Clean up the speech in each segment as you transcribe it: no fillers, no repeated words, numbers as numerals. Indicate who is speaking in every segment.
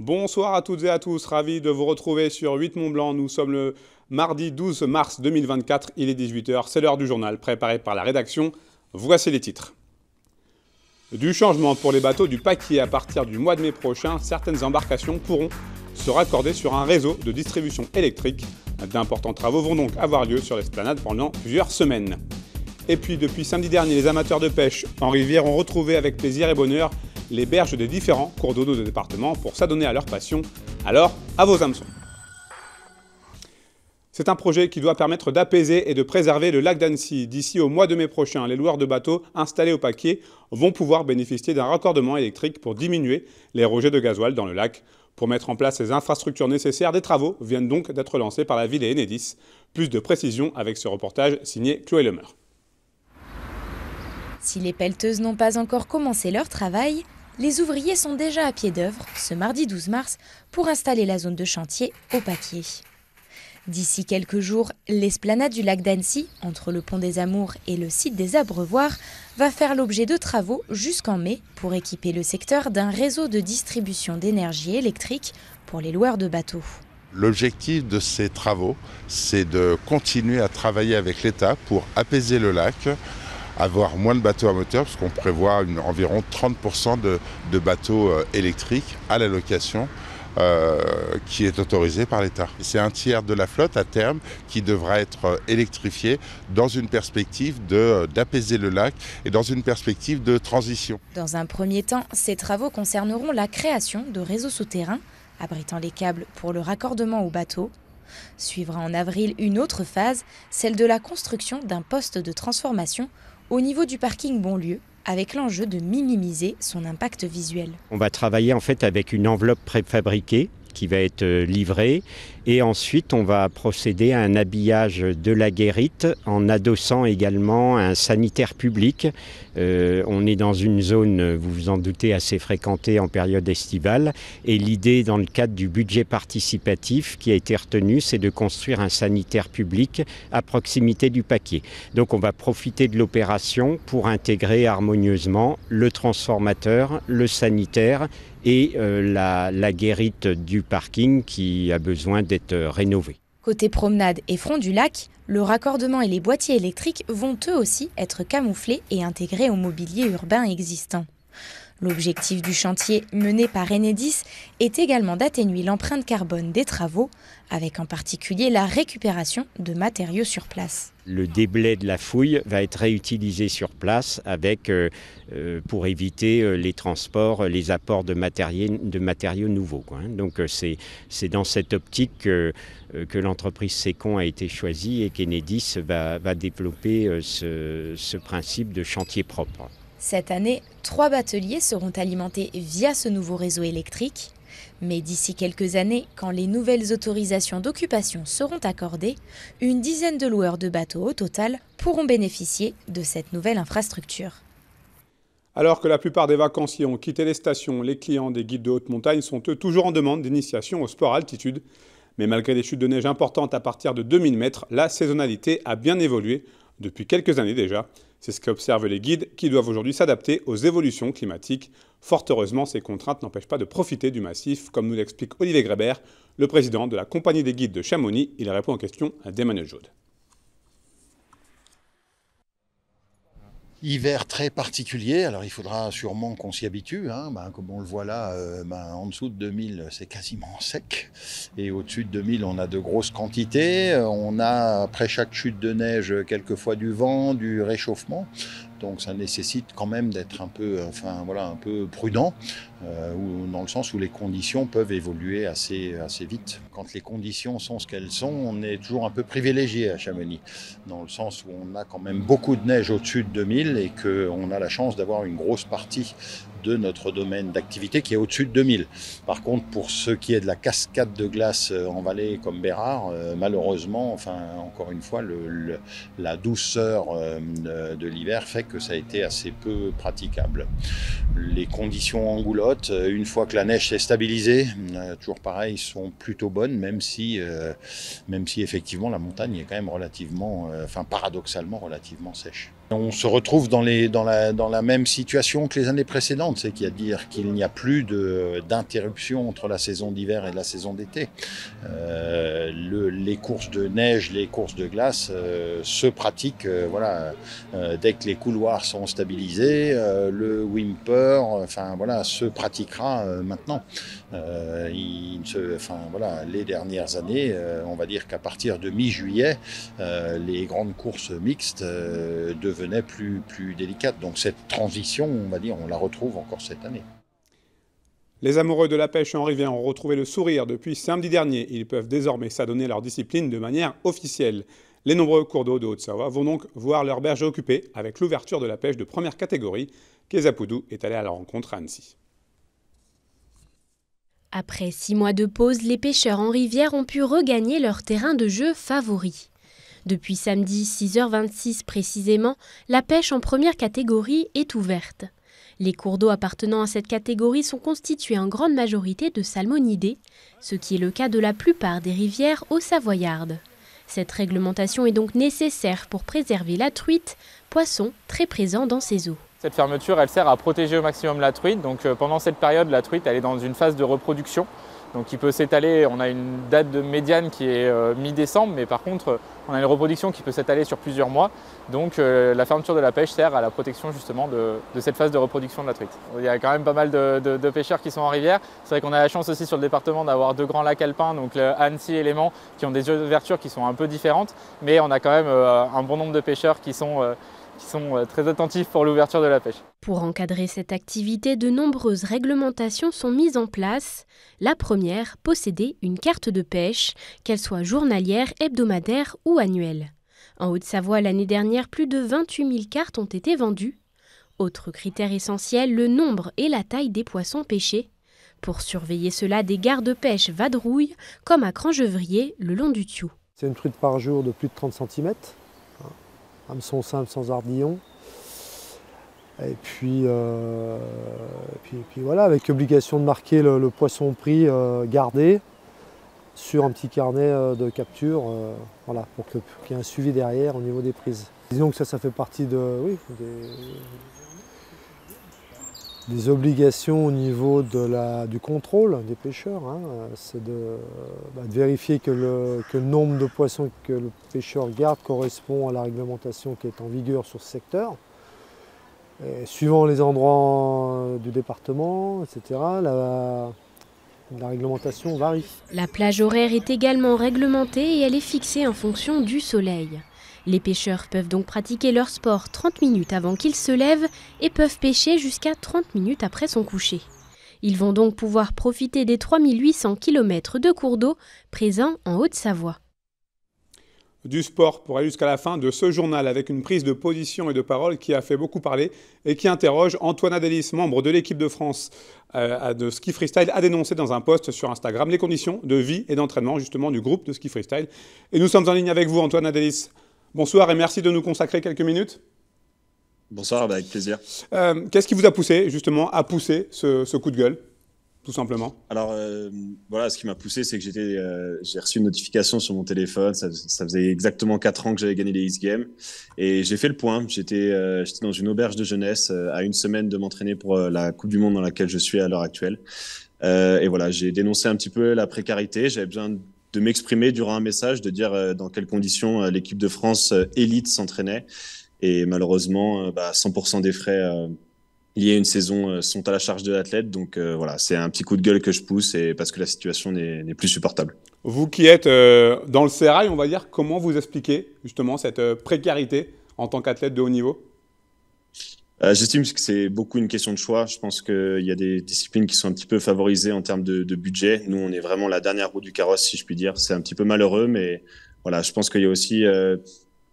Speaker 1: Bonsoir à toutes et à tous, ravi de vous retrouver sur 8 Mont Blanc. Nous sommes le mardi 12 mars 2024, il est 18 h, c'est l'heure du journal préparé par la rédaction. Voici les titres. Du changement pour les bateaux du Paquier. À partir du mois de mai prochain, certaines embarcations pourront se raccorder sur un réseau de distribution électrique. D'importants travaux vont donc avoir lieu sur l'esplanade pendant plusieurs semaines. Et puis depuis samedi dernier, les amateurs de pêche en rivière ont retrouvé avec plaisir et bonheur les berges des différents cours d'eau de département pour s'adonner à leur passion. Alors, à vos hameçons. C'est un projet qui doit permettre d'apaiser et de préserver le lac d'Annecy. D'ici au mois de mai prochain, les loueurs de bateaux installés au Paquier vont pouvoir bénéficier d'un raccordement électrique pour diminuer les rejets de gasoil dans le lac. Pour mettre en place les infrastructures nécessaires, des travaux viennent donc d'être lancés par la ville et Enedis. Plus de précisions avec ce reportage signé Chloé Lemeur.
Speaker 2: Si les pelleteuses n'ont pas encore commencé leur travail, les ouvriers sont déjà à pied d'œuvre ce mardi 12 mars pour installer la zone de chantier au Paquier. D'ici quelques jours, l'esplanade du lac d'Annecy, entre le pont des Amours et le site des Abreuvoirs, va faire l'objet de travaux jusqu'en mai pour équiper le secteur d'un réseau de distribution d'énergie électrique pour les loueurs de bateaux.
Speaker 3: L'objectif de ces travaux, c'est de continuer à travailler avec l'État pour apaiser le lac, avoir moins de bateaux à moteur, parce qu'on prévoit environ 30% de bateaux électriques à la location qui est autorisé par l'État. C'est un tiers de la flotte à terme qui devra être électrifiée dans une perspective d'apaiser le lac et dans une perspective de transition.
Speaker 2: Dans un premier temps, ces travaux concerneront la création de réseaux souterrains abritant les câbles pour le raccordement aux bateaux. Suivra en avril une autre phase, celle de la construction d'un poste de transformation au niveau du parking Bonlieu, avec l'enjeu de minimiser son impact visuel.
Speaker 4: On va travailler en fait avec une enveloppe préfabriquée qui va être livrée et ensuite on va procéder à un habillage de la guérite en adossant également un sanitaire public. On est dans une zone, vous vous en doutez, assez fréquentée en période estivale et l'idée dans le cadre du budget participatif qui a été retenu, c'est de construire un sanitaire public à proximité du Paquier. Donc on va profiter de l'opération pour intégrer harmonieusement le transformateur, le sanitaire et la guérite du parking qui a besoin d'être rénovée.
Speaker 2: Côté promenade et front du lac, le raccordement et les boîtiers électriques vont eux aussi être camouflés et intégrés au mobilier urbain existant. L'objectif du chantier mené par Enedis est également d'atténuer l'empreinte carbone des travaux, avec en particulier la récupération de matériaux sur place.
Speaker 4: Le déblai de la fouille va être réutilisé sur place pour éviter les transports, les apports de matériaux nouveaux. Donc c'est dans cette optique que l'entreprise Secon a été choisie et qu'Enedis va développer ce principe de chantier propre.
Speaker 2: Cette année, 3 bateliers seront alimentés via ce nouveau réseau électrique. Mais d'ici quelques années, quand les nouvelles autorisations d'occupation seront accordées, une dizaine de loueurs de bateaux au total pourront bénéficier de cette nouvelle infrastructure.
Speaker 1: Alors que la plupart des vacanciers ont quitté les stations, les clients des guides de haute montagne sont eux toujours en demande d'initiation au sport à altitude. Mais malgré des chutes de neige importantes à partir de 2000 mètres, la saisonnalité a bien évolué depuis quelques années déjà. C'est ce qu'observent les guides qui doivent aujourd'hui s'adapter aux évolutions climatiques. Fort heureusement, ces contraintes n'empêchent pas de profiter du massif, comme nous l'explique Olivier Grébert, le président de la compagnie des guides de Chamonix. Il répond aux questions d'Emmanuel Jaude.
Speaker 5: Hiver très particulier, alors il faudra sûrement qu'on s'y habitue, comme on le voit là, en dessous de 2000 c'est quasiment sec et au-dessus de 2000 on a de grosses quantités, on a après chaque chute de neige quelquefois du vent, du réchauffement. Donc ça nécessite quand même d'être un peu prudent, dans le sens où les conditions peuvent évoluer assez vite. Quand les conditions sont ce qu'elles sont, on est toujours un peu privilégié à Chamonix, dans le sens où on a quand même beaucoup de neige au-dessus de 2000 et qu'on a la chance d'avoir une grosse partie de notre domaine d'activité qui est au-dessus de 2000. Par contre, pour ce qui est de la cascade de glace en vallée comme Bérard, malheureusement, encore une fois, la douceur de l'hiver fait que ça a été assez peu praticable. Les conditions en Goulotte, une fois que la neige s'est stabilisée, toujours pareil, sont plutôt bonnes, même si effectivement la montagne est quand même paradoxalement relativement sèche. On se retrouve dans la même situation que les années précédentes, c'est-à-dire qu'il n'y a plus d'interruption entre la saison d'hiver et la saison d'été. Les courses de neige, les courses de glace se pratiquent dès que les couloirs sont stabilisés. Le Wimper se pratiquera maintenant. Les dernières années, on va dire qu'à partir de mi-juillet, les grandes courses mixtes devenaient plus délicates. Donc cette transition, on la retrouve encore cette année.
Speaker 1: Les amoureux de la pêche en rivière ont retrouvé le sourire depuis samedi dernier. Ils peuvent désormais s'adonner à leur discipline de manière officielle. Les nombreux cours d'eau de Haute-Savoie vont donc voir leur berge occupée avec l'ouverture de la pêche de première catégorie. Keza Poudou est allé à la rencontre à Annecy.
Speaker 6: Après 6 mois de pause, les pêcheurs en rivière ont pu regagner leur terrain de jeu favori. Depuis samedi 6h26 précisément, la pêche en première catégorie est ouverte. Les cours d'eau appartenant à cette catégorie sont constitués en grande majorité de salmonidés, ce qui est le cas de la plupart des rivières haut-savoyardes. Cette réglementation est donc nécessaire pour préserver la truite, poisson très présent dans ces eaux.
Speaker 7: Cette fermeture, elle sert à protéger au maximum la truite. Donc pendant cette période, la truite elle est dans une phase de reproduction. Donc il peut s'étaler, on a une date de médiane qui est mi-décembre, mais par contre on a une reproduction qui peut s'étaler sur plusieurs mois. Donc la fermeture de la pêche sert à la protection justement de cette phase de reproduction de la truite. Il y a quand même pas mal de pêcheurs qui sont en rivière. C'est vrai qu'on a la chance aussi sur le département d'avoir 2 grands lacs alpins, donc Annecy et Léman, qui ont des ouvertures qui sont un peu différentes. Mais on a quand même un bon nombre de pêcheurs qui sont très attentifs pour l'ouverture de la pêche.
Speaker 6: Pour encadrer cette activité, de nombreuses réglementations sont mises en place. La première, posséder une carte de pêche, qu'elle soit journalière, hebdomadaire ou annuelle. En Haute-Savoie, l'année dernière, plus de 28 000 cartes ont été vendues. Autre critère essentiel, le nombre et la taille des poissons pêchés. Pour surveiller cela, des gardes-pêche vadrouillent, comme à Crangevrier, le long du Thiou.
Speaker 8: C'est une truite par jour de plus de 30 cm. Hameçon simple sans ardillon. Et puis voilà, avec obligation de marquer le poisson pris gardé sur un petit carnet de capture, pour qu'il y ait un suivi derrière au niveau des prises. Disons que ça fait partie des obligations au niveau du contrôle des pêcheurs. C'est de vérifier que le nombre de poissons que le pêcheur garde correspond à la réglementation qui est en vigueur sur ce secteur. Et suivant les endroits du département, etc., la réglementation varie.
Speaker 6: La plage horaire est également réglementée et elle est fixée en fonction du soleil. Les pêcheurs peuvent donc pratiquer leur sport 30 minutes avant qu'ils se lèvent et peuvent pêcher jusqu'à 30 minutes après son coucher. Ils vont donc pouvoir profiter des 3800 km de cours d'eau présents en Haute-Savoie.
Speaker 1: Du sport pour aller jusqu'à la fin de ce journal avec une prise de position et de parole qui a fait beaucoup parler et qui interroge Antoine Adélis, membre de l'équipe de France de ski freestyle, a dénoncé dans un post sur Instagram les conditions de vie et d'entraînement justement du groupe de ski freestyle. Et nous sommes en ligne avec vous, Antoine Adélis. Bonsoir et merci de nous consacrer quelques minutes.
Speaker 9: Bonsoir, avec plaisir.
Speaker 1: Qu'est-ce qui vous a poussé justement à pousser ce coup de gueule ? Tout simplement.
Speaker 9: Alors ce qui m'a poussé, c'est que j'ai reçu une notification sur mon téléphone. Ça faisait exactement 4 ans que j'avais gagné les X-Games et j'ai fait le point. J'étais dans une auberge de jeunesse à 1 semaine de m'entraîner pour la Coupe du Monde dans laquelle je suis à l'heure actuelle. Et voilà, j'ai dénoncé un petit peu la précarité. J'avais besoin de m'exprimer durant un message, de dire dans quelles conditions l'équipe de France élite s'entraînait. Et malheureusement, 100% des frais liés à une saison sont à la charge de l'athlète. Donc voilà, c'est un petit coup de gueule que je pousse et parce que la situation n'est plus supportable.
Speaker 1: Vous qui êtes dans le sérail, on va dire, comment vous expliquez justement cette précarité en tant qu'athlète de haut niveau ?
Speaker 9: J'estime que c'est beaucoup une question de choix. Je pense qu'il y a des disciplines qui sont un petit peu favorisées en termes de budget. Nous, on est vraiment la dernière roue du carrosse, si je puis dire. C'est un petit peu malheureux, mais voilà, je pense qu'il y a aussi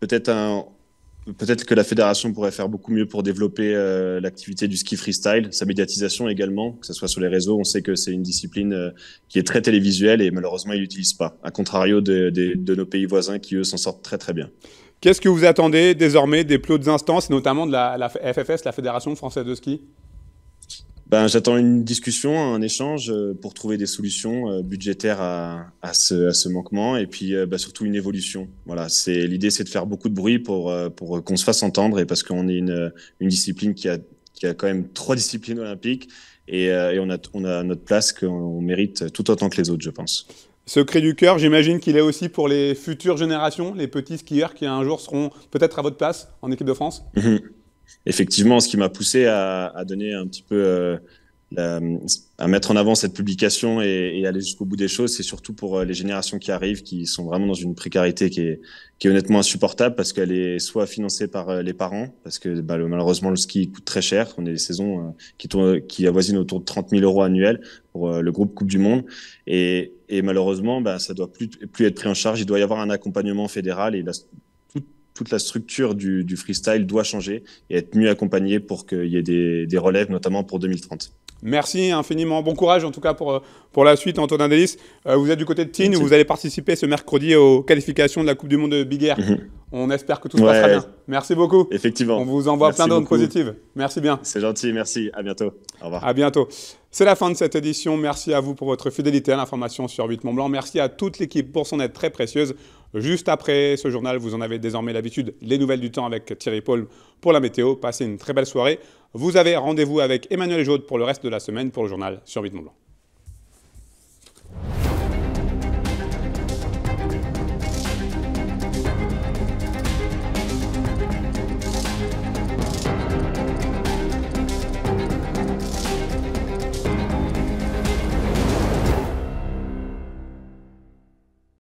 Speaker 9: peut-être que la fédération pourrait faire beaucoup mieux pour développer l'activité du ski freestyle, sa médiatisation également, que ce soit sur les réseaux. On sait que c'est une discipline qui est très télévisuelle et malheureusement, ils l'utilisent pas, à contrario de nos pays voisins qui, eux, s'en sortent très, très bien.
Speaker 1: Qu'est-ce que vous attendez désormais des plus hautes instances, notamment de la FFS, la Fédération française de ski ?
Speaker 9: J'attends une discussion, un échange pour trouver des solutions budgétaires à ce manquement et puis surtout une évolution. Voilà, l'idée, c'est de faire beaucoup de bruit pour qu'on se fasse entendre et parce qu'on est une discipline qui a quand même 3 disciplines olympiques et on a notre place qu'on mérite tout autant que les autres, je pense.
Speaker 1: Ce cri du cœur, j'imagine qu'il est aussi pour les futures générations, les petits skieurs qui un jour seront peut-être à votre place en équipe de France.
Speaker 9: Effectivement, ce qui m'a poussé à donner un petit peu, à mettre en avant cette publication et aller jusqu'au bout des choses, c'est surtout pour les générations qui arrivent, qui sont vraiment dans une précarité qui est honnêtement insupportable parce qu'elle est soit financée par les parents, parce que malheureusement le ski coûte très cher. On a des saisons qui avoisinent autour de 30 000 € annuels pour le groupe Coupe du Monde. Et malheureusement, ça doit plus être pris en charge. Il doit y avoir un accompagnement fédéral et toute la structure du freestyle doit changer et être mieux accompagnée pour qu'il y ait des relèves, notamment pour 2030.
Speaker 1: Merci infiniment. Bon courage en tout cas pour la suite, Antonin Delis. Vous êtes du côté de Tignes, vous allez participer ce mercredi aux qualifications de la Coupe du Monde de Big Air. On espère que tout se passera bien. Merci beaucoup.
Speaker 9: Effectivement.
Speaker 1: On vous envoie plein d'ondes positives. Merci bien.
Speaker 9: C'est gentil, merci. À bientôt. Au revoir.
Speaker 1: À bientôt. C'est la fin de cette édition. Merci à vous pour votre fidélité à l'information sur 8 Mont Blanc. Merci à toute l'équipe pour son aide très précieuse. Juste après ce journal, vous en avez désormais l'habitude, les nouvelles du temps avec Thierry Paul pour la météo. Passez une très belle soirée. Vous avez rendez-vous avec Emmanuel Jaude pour le reste de la semaine pour le journal sur 8 Mont Blanc.